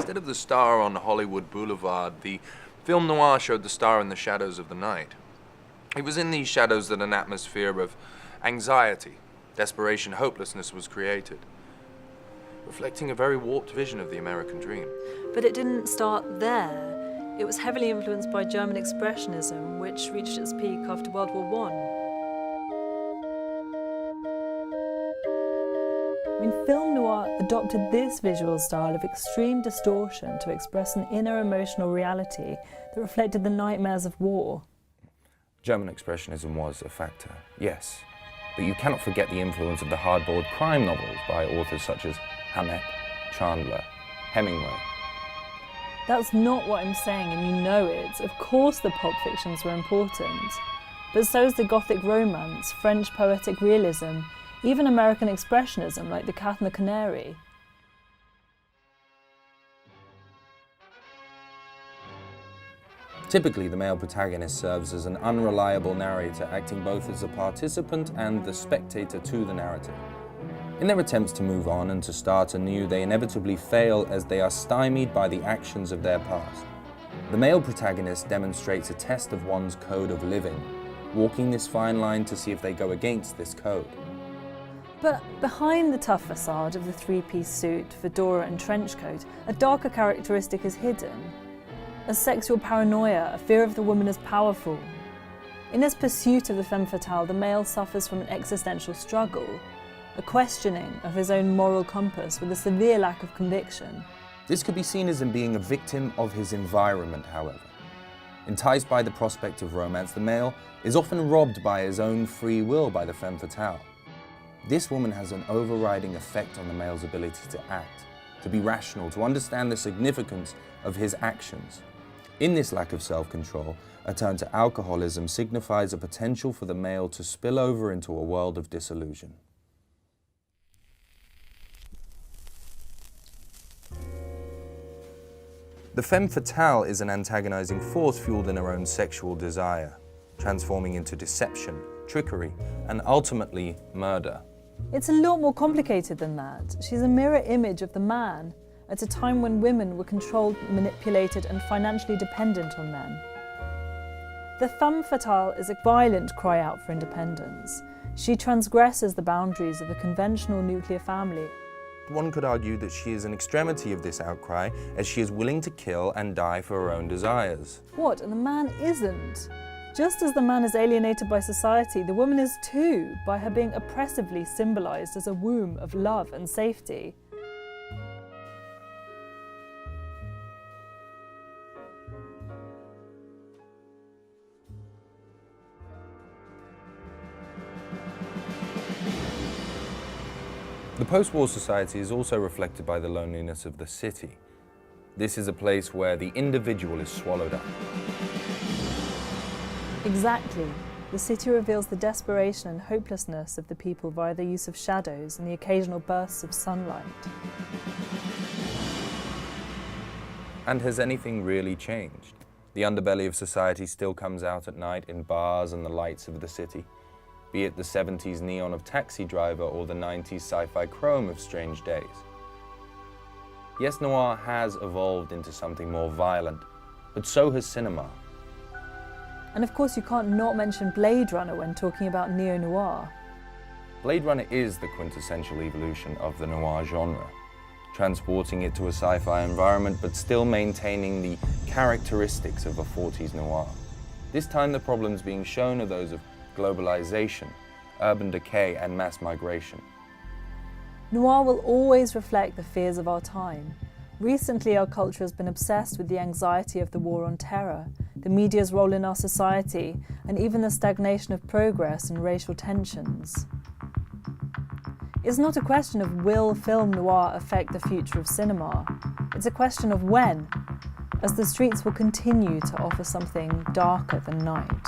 Instead of the star on Hollywood Boulevard, the film noir showed the star in the shadows of the night. It was in these shadows that an atmosphere of anxiety, desperation, hopelessness was created, reflecting a very warped vision of the American dream. But it didn't start there. It was heavily influenced by German Expressionism, which reached its peak after World War I. Film noir adopted this visual style of extreme distortion to express an inner emotional reality that reflected the nightmares of war. German Expressionism was a factor, yes, but you cannot forget the influence of the hardboiled crime novels by authors such as Hammett, Chandler, Hemingway. That's not what I'm saying, and you know it. Of course the pulp fictions were important, but so is the Gothic romance, French poetic realism, even American Expressionism like The Cat and the Canary. Typically, the male protagonist serves as an unreliable narrator, acting both as a participant and the spectator to the narrative. In their attempts to move on and to start anew, they inevitably fail as they are stymied by the actions of their past. The male protagonist demonstrates a test of one's code of living, walking this fine line to see if they go against this code. But behind the tough facade of the three-piece suit, fedora and trench coat, a darker characteristic is hidden. A sexual paranoia, a fear of the woman as powerful. In his pursuit of the femme fatale, the male suffers from an existential struggle, a questioning of his own moral compass with a severe lack of conviction. This could be seen as him being a victim of his environment, however. Enticed by the prospect of romance, the male is often robbed by his own free will by the femme fatale. This woman has an overriding effect on the male's ability to act, to be rational, to understand the significance of his actions. In this lack of self-control, a turn to alcoholism signifies a potential for the male to spill over into a world of disillusion. The femme fatale is an antagonizing force fueled in her own sexual desire, transforming into deception, trickery, and ultimately murder. It's a lot more complicated than that. She's a mirror image of the man, at a time when women were controlled, manipulated, and financially dependent on men. The femme fatale is a violent cry out for independence. She transgresses the boundaries of the conventional nuclear family. One could argue that she is an extremity of this outcry, as she is willing to kill and die for her own desires. What? And the man isn't. Just as the man is alienated by society, the woman is too, by her being oppressively symbolised as a womb of love and safety. The post-war society is also reflected by the loneliness of the city. This is a place where the individual is swallowed up. Exactly. The city reveals the desperation and hopelessness of the people via the use of shadows and the occasional bursts of sunlight. And has anything really changed? The underbelly of society still comes out at night in bars and the lights of the city, be it the 70s neon of Taxi Driver or the 90s sci-fi chrome of Strange Days. Yes, noir has evolved into something more violent, but so has cinema. And of course you can't not mention Blade Runner when talking about neo-noir. Blade Runner is the quintessential evolution of the noir genre, transporting it to a sci-fi environment but still maintaining the characteristics of a 40s noir. This time the problems being shown are those of globalization, urban decay and mass migration. Noir will always reflect the fears of our time. Recently, our culture has been obsessed with the anxiety of the war on terror, the media's role in our society, and even the stagnation of progress and racial tensions. It's not a question of will film noir affect the future of cinema. It's a question of when, as the streets will continue to offer something darker than night.